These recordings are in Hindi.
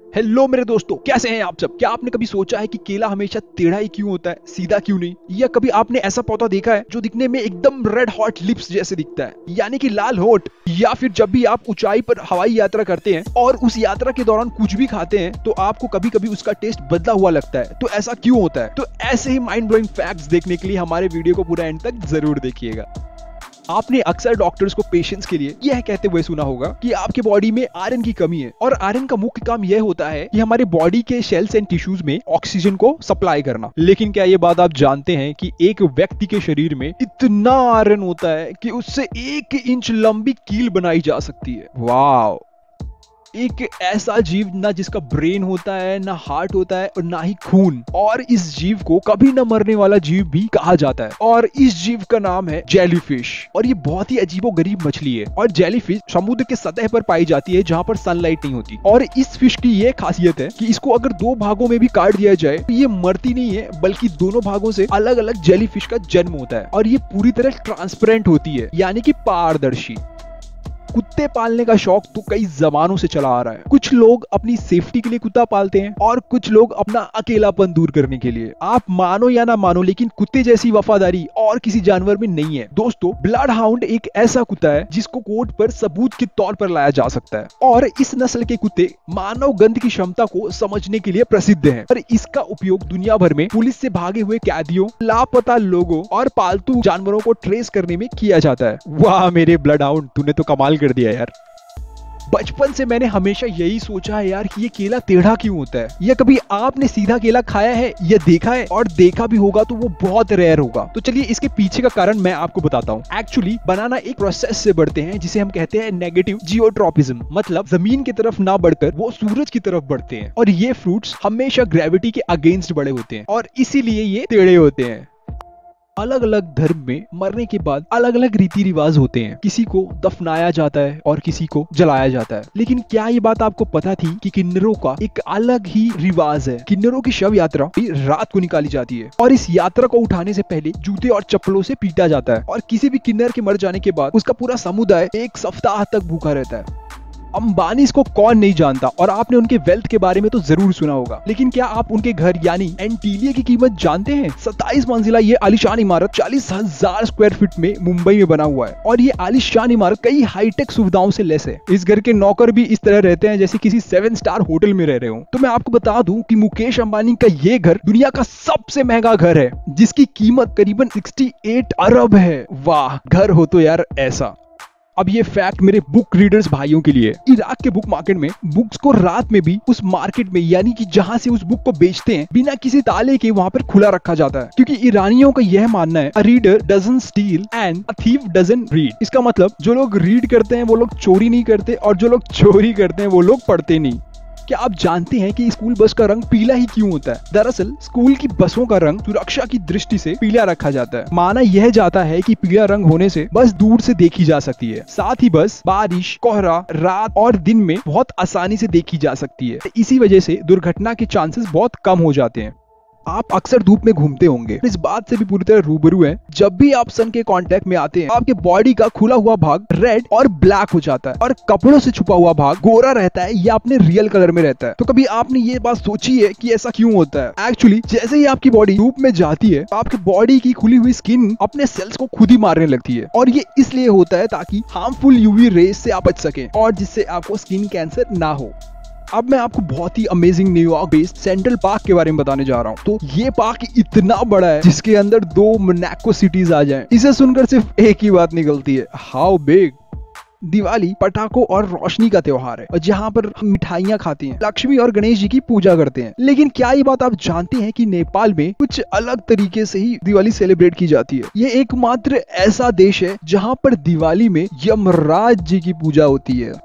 हेलो मेरे दोस्तों, कैसे हैं आप सब। क्या आपने कभी सोचा है कि केला हमेशा टेढ़ा ही क्यों होता है, सीधा क्यों नहीं। या कभी आपने ऐसा पौधा देखा है जो दिखने में एकदम रेड हॉट लिप्स जैसे दिखता है, यानी कि लाल होठ। या फिर जब भी आप ऊंचाई पर हवाई यात्रा करते हैं और उस यात्रा के दौरान कुछ भी खाते हैं तो आपको कभी कभी उसका टेस्ट बदला हुआ लगता है। तो ऐसा क्यों होता है। तो ऐसे ही माइंड ब्लोइंग फैक्ट्स देखने के लिए हमारे वीडियो को पूरा एंड तक जरूर देखिएगा। आपने अक्सर डॉक्टर्स को पेशेंट्स के लिए यह कहते हुए सुना होगा कि आपके बॉडी में आयरन की कमी है, और आयरन का मुख्य काम यह होता है कि हमारे बॉडी के सेल्स एंड टिश्यूज में ऑक्सीजन को सप्लाई करना। लेकिन क्या ये बात आप जानते हैं कि एक व्यक्ति के शरीर में इतना आयरन होता है कि उससे 1 इंच लंबी कील बनाई जा सकती है। वाह। एक ऐसा जीव ना जिसका ब्रेन होता है, ना हार्ट होता है और ना ही खून, और इस जीव को कभी न मरने वाला जीव भी कहा जाता है। और इस जीव का नाम है जेलीफिश। और ये बहुत ही अजीबोगरीब मछली है। और जेलीफिश समुद्र के सतह पर पाई जाती है जहाँ पर सनलाइट नहीं होती। और इस फिश की ये खासियत है कि इसको अगर 2 भागों में भी काट दिया जाए तो ये मरती नहीं है, बल्कि दोनों भागों से अलग अलग जेलीफिश का जन्म होता है। और ये पूरी तरह ट्रांसपेरेंट होती है, यानी कि पारदर्शी। कुत्ते पालने का शौक तो कई जमानों से चला आ रहा है। कुछ लोग अपनी सेफ्टी के लिए कुत्ता पालते हैं और कुछ लोग अपना अकेलापन दूर करने के लिए। आप मानो या ना मानो, लेकिन कुत्ते जैसी वफादारी और किसी जानवर में नहीं है। दोस्तों, ब्लड हाउंड एक ऐसा कुत्ता है जिसको कोर्ट पर सबूत के तौर पर लाया जा सकता है। और इस नस्ल के कुत्ते मानव गंध की क्षमता को समझने के लिए प्रसिद्ध है। और इसका उपयोग दुनिया भर में पुलिस से भागे हुए कैदियों, लापता लोगों और पालतू जानवरों को ट्रेस करने में किया जाता है। वाह मेरे ब्लड हाउंड, तूने तो कमाल कर दिया यार। बचपन से मैंने हमेशा यही सोचा है यार कि ये केला टेढ़ा क्यों होता है। या कभी आपने सीधा केला खाया है या देखा है, और देखा भी होगा तो वो बहुत रेयर होगा। तो चलिए इसके पीछे का कारण मैं आपको बताता हूँ। एक्चुअली बनाना एक प्रोसेस से बढ़ते हैं जिसे हम कहते हैं नेगेटिव जियोट्रोपिज्म, मतलब जमीन की तरफ ना बढ़कर वो सूरज की तरफ बढ़ते हैं। और ये फ्रूट्स हमेशा ग्रेविटी के अगेंस्ट बड़े होते हैं और इसीलिए ये टेढ़े होते हैं। अलग अलग धर्म में मरने के बाद अलग अलग रीति रिवाज होते हैं। किसी को दफनाया जाता है और किसी को जलाया जाता है। लेकिन क्या ये बात आपको पता थी कि किन्नरों का एक अलग ही रिवाज है। किन्नरों की शव यात्रा रात को निकाली जाती है और इस यात्रा को उठाने से पहले जूते और चप्पलों से पीटा जाता है। और किसी भी किन्नर के मर जाने के बाद उसका पूरा समुदाय 1 सप्ताह तक भूखा रहता है। अंबानीज को कौन नहीं जानता, और आपने उनके वेल्थ के बारे में तो जरूर सुना होगा। लेकिन क्या आप उनके घर यानी एंटीलिया की कीमत जानते हैं। 27 मंजिला ये आलीशान इमारत 40,000 स्क्वायर फीट में मुंबई में बना हुआ है। और ये आलीशान इमारत कई हाईटेक सुविधाओं से लैस है। इस घर के नौकर भी इस तरह रहते हैं जैसे किसी 7 स्टार होटल में रह रहे हो। तो मैं आपको बता दूं कि मुकेश अंबानी का ये घर दुनिया का सबसे महंगा घर है, जिसकी कीमत करीबन 68 अरब है। वाह, घर हो तो यार ऐसा। अब ये फैक्ट मेरे बुक रीडर्स भाइयों के लिए। इराक के बुक मार्केट में बुक्स को रात में भी उस मार्केट में, यानी कि जहां से उस बुक को बेचते हैं, बिना किसी ताले के वहां पर खुला रखा जाता है। क्योंकि ईरानियों का यह मानना है, a reader doesn't steel and a thief doesn't read. इसका मतलब जो लोग रीड करते हैं वो लोग चोरी नहीं करते, और जो लोग चोरी करते हैं वो लोग पढ़ते नहीं। क्या आप जानते हैं कि स्कूल बस का रंग पीला ही क्यों होता है। दरअसल स्कूल की बसों का रंग सुरक्षा की दृष्टि से पीला रखा जाता है। माना यह जाता है कि पीला रंग होने से बस दूर से देखी जा सकती है। साथ ही बस बारिश, कोहरा, रात और दिन में बहुत आसानी से देखी जा सकती है। इसी वजह से दुर्घटना के चांसेस बहुत कम हो जाते हैं। आप अक्सर धूप में घूमते होंगे, इस बात से भी पूरी तरह रूबरू हैं। जब भी आप सन के कांटेक्ट में आते हैं, आपके बॉडी का खुला हुआ भाग रेड और ब्लैक हो जाता है, और कपड़ों से छुपा हुआ भाग गोरा रहता है या अपने रियल कलर में रहता है। तो कभी आपने ये बात सोची है कि ऐसा क्यों होता है। एक्चुअली जैसे ही आपकी बॉडी धूप में जाती है, आपके बॉडी की खुली हुई स्किन अपने सेल्स को खुद ही मारने लगती है। और ये इसलिए होता है ताकि हार्मफुल यूवी रेस से आप बच सकें और जिससे आपको स्किन कैंसर ना हो। अब मैं आपको बहुत ही amazing New York based Central Park के बारे में बताने जा रहा हूँ। तो ये पार्क इतना बड़ा है जिसके अंदर 2 मोनाको सिटीज आ जाएं। इसे सुनकर सिर्फ एक ही बात निकलती है, हाउ बिग। दिवाली पटाखों और रोशनी का त्योहार है, और जहाँ पर हम मिठाइयाँ खाते हैं, लक्ष्मी और गणेश जी की पूजा करते हैं। लेकिन क्या ये बात आप जानते हैं कि नेपाल में कुछ अलग तरीके से ही दिवाली सेलिब्रेट की जाती है। ये एकमात्र ऐसा देश है जहाँ पर दिवाली में यमराज जी की पूजा होती है।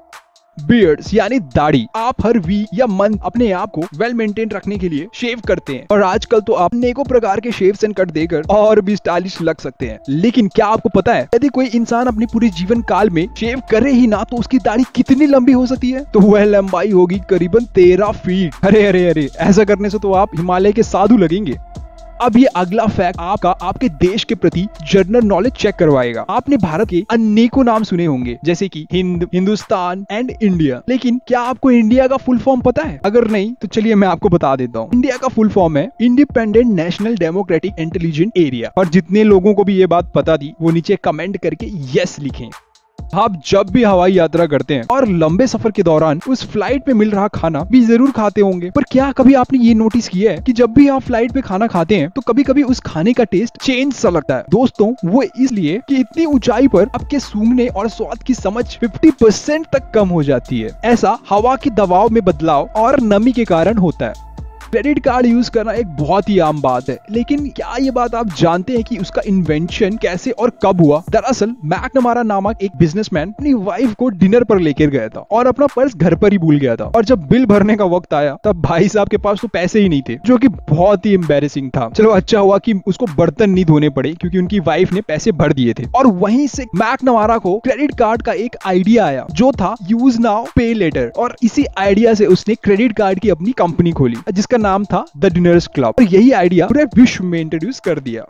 बियर्ड्स यानी दाढ़ी। आप हर वीक या मंथ अपने आप को वेल मेंटेन रखने के लिए शेव करते हैं, और आजकल तो आप अनेकों प्रकार के शेव्स एंड कट देकर और भी स्टाइलिश लग सकते हैं। लेकिन क्या आपको पता है, यदि कोई इंसान अपने पूरे जीवन काल में शेव करे ही ना तो उसकी दाढ़ी कितनी लंबी हो सकती है। तो वह लंबाई होगी करीबन 13 फीट। अरे अरे अरे, ऐसा करने से तो आप हिमालय के साधु लगेंगे। अब ये अगला फैक्ट आपका आपके देश के प्रति जनरल नॉलेज चेक करवाएगा। आपने भारत के अनेकों नाम सुने होंगे जैसे कि हिंद, हिंदुस्तान एंड इंडिया, लेकिन क्या आपको इंडिया का फुल फॉर्म पता है? अगर नहीं तो चलिए मैं आपको बता देता हूँ। इंडिया का फुल फॉर्म है independent national democratic intelligent area. और जितने लोगों को भी ये बात पता थी वो नीचे कमेंट करके यस लिखें। आप जब भी हवाई यात्रा करते हैं और लंबे सफर के दौरान उस फ्लाइट में मिल रहा खाना भी जरूर खाते होंगे, पर क्या कभी आपने ये नोटिस किया है कि जब भी आप फ्लाइट पे खाना खाते हैं तो कभी कभी उस खाने का टेस्ट चेंज सा लगता है? दोस्तों वो इसलिए कि इतनी ऊंचाई पर आपके सूंघने और स्वाद की समझ 50% तक कम हो जाती है। ऐसा हवा के दबाव में बदलाव और नमी के कारण होता है। क्रेडिट कार्ड यूज करना एक बहुत ही आम बात है, लेकिन क्या ये बात आप जानते हैं कि उसका इन्वेंशन कैसे और कब हुआ? दरअसल मैकनमारा नामक एक बिजनेसमैन अपनी वाइफ को डिनर पर लेकर गया था और अपना पर्स घर पर ही भूल गया था। और जब बिल भरने का वक्त आया तब भाई साहब के पास तो पैसे ही नहीं थे, जो कि बहुत ही एम्बैरेसिंग था। चलो अच्छा हुआ कि उसको बर्तन नहीं धोने पड़े क्योंकि उनकी वाइफ ने पैसे भर दिए थे। और वहीं से मैकनमारा को क्रेडिट कार्ड का एक आइडिया आया जो था यूज नाउ पे लेटर, और इसी आइडिया से उसने क्रेडिट कार्ड की अपनी कंपनी खोली जिसका नाम था द डिनर्स क्लब, और यही आइडिया पूरे विश्व में इंट्रोड्यूस कर दिया।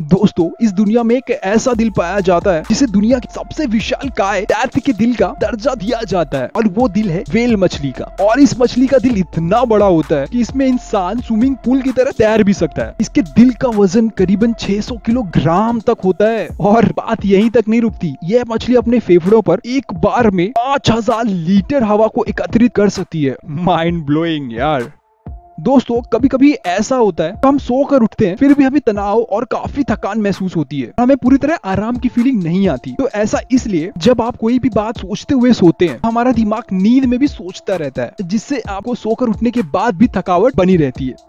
दोस्तों इस दुनिया में एक ऐसा दिल पाया जाता है जिसे दुनिया की सबसे विशाल काय डेथ के दिल का दर्जा दिया जाता है, और वो दिल है व्हेल मछली का। और इस मछली का दिल इतना बड़ा होता है कि इसमें इंसान स्विमिंग पूल की तरह तैर भी सकता है। इसके दिल का वजन करीबन 600 किलोग्राम तक होता है। और बात यहीं तक नहीं रुकती, यह मछली अपने फेफड़ों पर एक बार में 5000 लीटर हवा को एकत्रित कर सकती है। माइंड ब्लोइंग यार। दोस्तों कभी कभी ऐसा होता है हम सोकर उठते हैं फिर भी हमें तनाव और काफी थकान महसूस होती है, हमें पूरी तरह आराम की फीलिंग नहीं आती। तो ऐसा इसलिए जब आप कोई भी बात सोचते हुए सोते हैं हमारा दिमाग नींद में भी सोचता रहता है, जिससे आपको सोकर उठने के बाद भी थकावट बनी रहती है।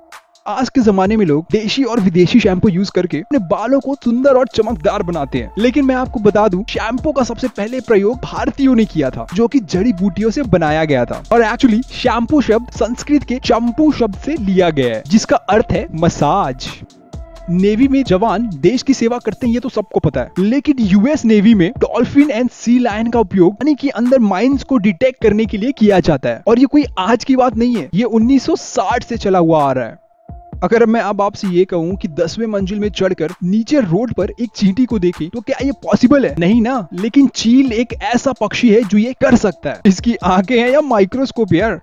आज के जमाने में लोग देशी और विदेशी शैम्पू यूज करके अपने बालों को सुंदर और चमकदार बनाते हैं, लेकिन मैं आपको बता दूं शैम्पू का सबसे पहले प्रयोग भारतीयों ने किया था जो कि जड़ी बूटियों से बनाया गया था। और एक्चुअली शैम्पू शब्द संस्कृत के चंपू शब्द से लिया गया है जिसका अर्थ है मसाज। नेवी में जवान देश की सेवा करते हैं ये तो सबको पता है, लेकिन यूएस नेवी में डॉल्फिन एंड सी लायन का उपयोग यानी कि अंदर माइंस को डिटेक्ट करने के लिए किया जाता है। और ये कोई आज की बात नहीं है, ये 1960 से चला हुआ आ रहा है। अगर मैं अब आपसे ये कहूँ कि 10वें मंजिल में चढ़कर नीचे रोड पर एक चींटी को देखें तो क्या ये पॉसिबल है? नहीं ना। लेकिन चील एक ऐसा पक्षी है जो ये कर सकता है। इसकी आंखें हैं या माइक्रोस्कोप यार।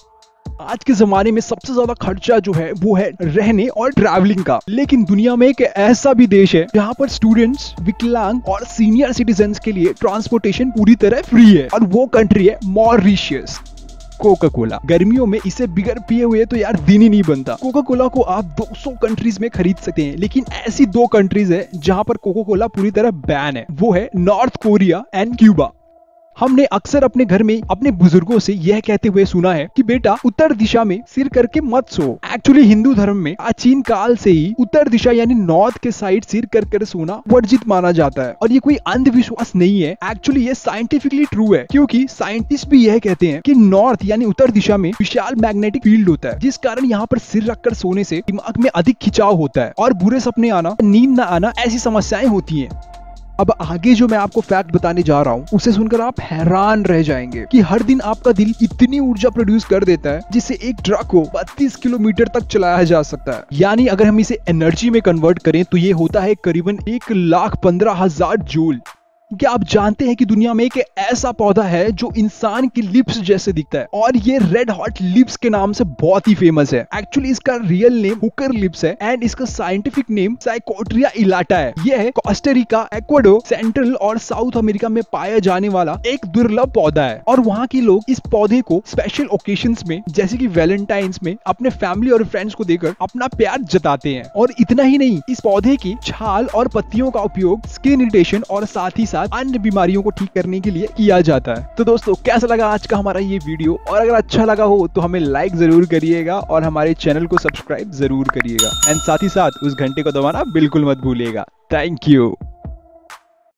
आज के जमाने में सबसे ज्यादा खर्चा जो है वो है रहने और ट्रैवलिंग का, लेकिन दुनिया में एक ऐसा भी देश है जहाँ पर स्टूडेंट्स, विकलांग और सीनियर सिटीजन्स के लिए ट्रांसपोर्टेशन पूरी तरह फ्री है, और वो कंट्री है मॉरिशस। कोका कोला, गर्मियों में इसे बिगर पिए हुए तो यार दिन ही नहीं बनता। कोका कोला को आप 200 कंट्रीज में खरीद सकते हैं, लेकिन ऐसी 2 कंट्रीज है जहां पर कोका कोला पूरी तरह बैन है, वो है नॉर्थ कोरिया एंड क्यूबा। हमने अक्सर अपने घर में अपने बुजुर्गों से यह कहते हुए सुना है कि बेटा उत्तर दिशा में सिर करके मत सो। एक्चुअली हिंदू धर्म में प्राचीन काल से ही उत्तर दिशा यानी नॉर्थ के साइड सिर कर सोना वर्जित माना जाता है, और ये कोई अंधविश्वास नहीं है। एक्चुअली ये साइंटिफिकली ट्रू है, क्योंकि साइंटिस्ट भी यह कहते हैं कि नॉर्थ यानी उत्तर दिशा में विशाल मैग्नेटिक फील्ड होता है, जिस कारण यहाँ पर सिर रखकर सोने से दिमाग में अधिक खिंचाव होता है और बुरे सपने आना, नींद न आना ऐसी समस्याएं होती है। अब आगे जो मैं आपको फैक्ट बताने जा रहा हूँ उसे सुनकर आप हैरान रह जाएंगे कि हर दिन आपका दिल इतनी ऊर्जा प्रोड्यूस कर देता है जिससे एक ट्रक को 32 किलोमीटर तक चलाया जा सकता है। यानी अगर हम इसे एनर्जी में कन्वर्ट करें तो ये होता है करीबन 1,15,000 जूल। क्या आप जानते हैं कि दुनिया में एक ऐसा पौधा है जो इंसान की लिप्स जैसे दिखता है, और ये रेड हॉट लिप्स के नाम से बहुत ही फेमस है। एक्चुअली इसका रियल नेम हुकर लिप्स है एंड इसका साइंटिफिक नेम साइकोट्रिया इलाटा है। यह है कोस्टा रिका, इक्वाडोर, सेंट्रल और साउथ अमेरिका में पाया जाने वाला एक दुर्लभ पौधा है, और वहाँ के लोग इस पौधे को स्पेशल ओकेजन्स में जैसे कि वैलेंटाइंस में अपने फैमिली और फ्रेंड्स को देकर अपना प्यार जताते हैं। और इतना ही नहीं, इस पौधे की छाल और पत्तियों का उपयोग स्किन इरिटेशन और साथ ही अन्य बीमारियों को ठीक करने के लिए किया जाता है। तो दोस्तों कैसा लगा आज का हमारा ये वीडियो, और अगर अच्छा लगा हो तो हमें लाइक जरूर करिएगा और हमारे चैनल को सब्सक्राइब जरूर करिएगा, एंड साथ ही साथ उस घंटे को दबाना बिल्कुल मत भूलिएगा। Thank you.